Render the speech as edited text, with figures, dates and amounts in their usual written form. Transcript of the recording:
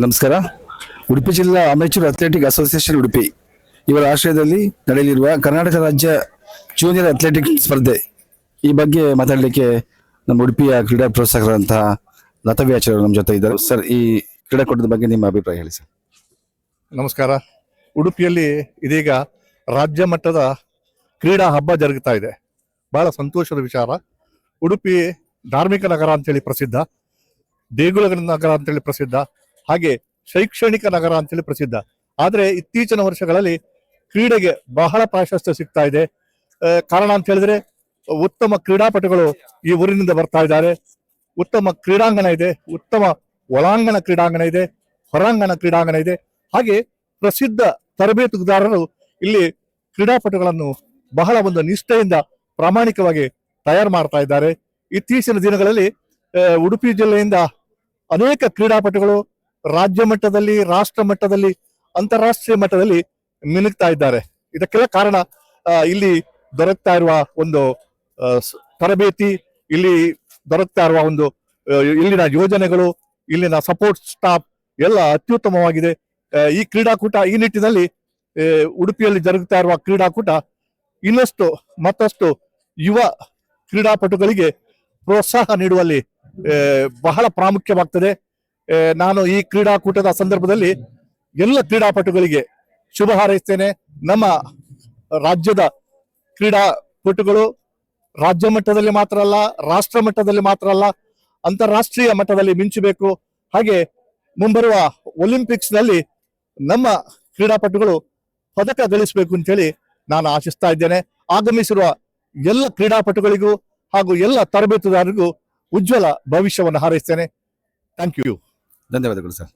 ನಮಸ್ಕಾರ. ಉಡುಪಿ ಜಿಲ್ಲಾ amateur athletic association Udupi ಇವರ ಆಶ್ರಯದಲ್ಲಿ ನಡೆಯಲಿರುವ ಕರ್ನಾಟಕ ರಾಜ್ಯ ಜೂನಿಯರ್ ಅಥ್ಲೆಟಿಕ್ ಸ್ಪರ್ಧೆ ಈ ಬಗ್ಗೆ ಮಾತಾಡಲಿಕ್ಕೆ ನಮ್ಮ ಉಡುಪಿಯ ಕ್ರೀಡಾ ಪ್ರೋತ್ಸಾಹಕರಂತಹ ಲತವ್ಯಾಚಾರ್ಯರು ನಮ್ಮ ಜೊತೆ ಇದ್ದಾರೆ. ಸರ್, ಈ ಕ್ರೀಡಾಕೂಟದ ಬಗ್ಗೆ ನಿಮ್ಮ ಅಭಿಪ್ರಾಯ ಹೇಳಿ ಸರ್. ನಮಸ್ಕಾರ. ಉಡುಪಿಯಲ್ಲಿ ಇದೀಗ ರಾಜ್ಯ ಮಟ್ಟದ ಕ್ರೀಡಾ ಹಬ್ಬ ಜರುಗುತ್ತಾ ಇದೆ. ಬಹಳ ಸಂತೋಷದ ವಿಚಾರ. ಉಡುಪಿ ಧಾರ್ಮಿಕ ನಗರ ಅಂತೇಳಿ ಪ್ರಸಿದ್ಧ, ದೇಗುಲಗಳ ನಗರ ಅಂತೇಳಿ ಪ್ರಸಿದ್ಧ, ಹಾಗೆ ಶೈಕ್ಷಣಿಕ ನಗರ ಅಂತೇಳಿ ಪ್ರಸಿದ್ಧ. ಆದರೆ ಇತ್ತೀಚಿನ ವರ್ಷಗಳಲ್ಲಿ ಕ್ರೀಡೆಗೆ ಬಹಳ ಪ್ರಾಶಸ್ತ್ಯ ಸಿಗ್ತಾ ಇದೆ. ಕಾರಣ ಅಂತ ಹೇಳಿದ್ರೆ ಉತ್ತಮ ಕ್ರೀಡಾಪಟುಗಳು ಈ ಊರಿನಿಂದ ಬರ್ತಾ ಇದ್ದಾರೆ. ಉತ್ತಮ ಕ್ರೀಡಾಂಗಣ ಇದೆ, ಉತ್ತಮ ಒಳಾಂಗಣ ಕ್ರೀಡಾಂಗಣ ಇದೆ, ಹೊರಾಂಗಣ ಕ್ರೀಡಾಂಗಣ ಇದೆ. ಹಾಗೆ ಪ್ರಸಿದ್ಧ ತರಬೇತುದಾರರು ಇಲ್ಲಿ ಕ್ರೀಡಾಪಟುಗಳನ್ನು ಬಹಳ ಒಂದು ನಿಷ್ಠೆಯಿಂದ ಪ್ರಾಮಾಣಿಕವಾಗಿ ತಯಾರು ಮಾಡ್ತಾ ಇದ್ದಾರೆ. ಇತ್ತೀಚಿನ ದಿನಗಳಲ್ಲಿ ಉಡುಪಿ ಜಿಲ್ಲೆಯಿಂದ ಅನೇಕ ಕ್ರೀಡಾಪಟುಗಳು ರಾಜ್ಯ ಮಟ್ಟದಲ್ಲಿ, ರಾಷ್ಟ್ರ ಮಟ್ಟದಲ್ಲಿ, ಅಂತಾರಾಷ್ಟ್ರೀಯ ಮಟ್ಟದಲ್ಲಿ ಮಿನುಗ್ತಾ ಇದ್ದಾರೆ. ಇದಕ್ಕೆಲ್ಲ ಕಾರಣ ಇಲ್ಲಿ ದೊರಕ್ತಾ ಇರುವ ಒಂದು ತರಬೇತಿ, ಇಲ್ಲಿ ದೊರಕ್ತಾ ಇರುವ ಒಂದು ಇಲ್ಲಿನ ಯೋಜನೆಗಳು, ಇಲ್ಲಿನ ಸಪೋರ್ಟ್ ಸ್ಟಾಫ್ ಎಲ್ಲ ಅತ್ಯುತ್ತಮವಾಗಿದೆ. ಈ ಕ್ರೀಡಾಕೂಟ, ಈ ನಿಟ್ಟಿನಲ್ಲಿ ಉಡುಪಿಯಲ್ಲಿ ಜರುಗುತ್ತಾ ಇರುವ ಕ್ರೀಡಾಕೂಟ ಮತ್ತಷ್ಟು ಯುವ ಕ್ರೀಡಾಪಟುಗಳಿಗೆ ಪ್ರೋತ್ಸಾಹ ನೀಡುವಲ್ಲಿ ಬಹಳ ಪ್ರಾಮುಖ್ಯವಾಗ್ತದೆ. ನಾನು ಈ ಕ್ರೀಡಾಕೂಟದ ಸಂದರ್ಭದಲ್ಲಿ ಎಲ್ಲ ಕ್ರೀಡಾಪಟುಗಳಿಗೆ ಶುಭ ಹಾರೈಸ್ತೇನೆ. ನಮ್ಮ ರಾಜ್ಯದ ಕ್ರೀಡಾಪಟುಗಳು ರಾಜ್ಯ ಮಟ್ಟದಲ್ಲಿ ಮಾತ್ರ ಅಲ್ಲ, ರಾಷ್ಟ್ರ ಮಟ್ಟದಲ್ಲಿ ಮಾತ್ರ ಅಲ್ಲ, ಅಂತಾರಾಷ್ಟ್ರೀಯ ಮಟ್ಟದಲ್ಲಿ ಮಿಂಚಬೇಕು. ಹಾಗೆ ಮುಂಬರುವ ಒಲಿಂಪಿಕ್ಸ್ ನಲ್ಲಿ ನಮ್ಮ ಕ್ರೀಡಾಪಟುಗಳು ಪದಕ ಗಳಿಸಬೇಕು ಅಂತೇಳಿ ನಾನು ಆಶಿಸ್ತಾ ಇದ್ದೇನೆ. ಆಗಮಿಸಿರುವ ಎಲ್ಲ ಕ್ರೀಡಾಪಟುಗಳಿಗೂ ಹಾಗೂ ಎಲ್ಲ ತರಬೇತುದಾರರಿಗೂ ಉಜ್ವಲ ಭವಿಷ್ಯವನ್ನು ಹಾರೈಸ್ತೇನೆ. Thank you. ಧನ್ಯವಾದಗಳು ಸರ್.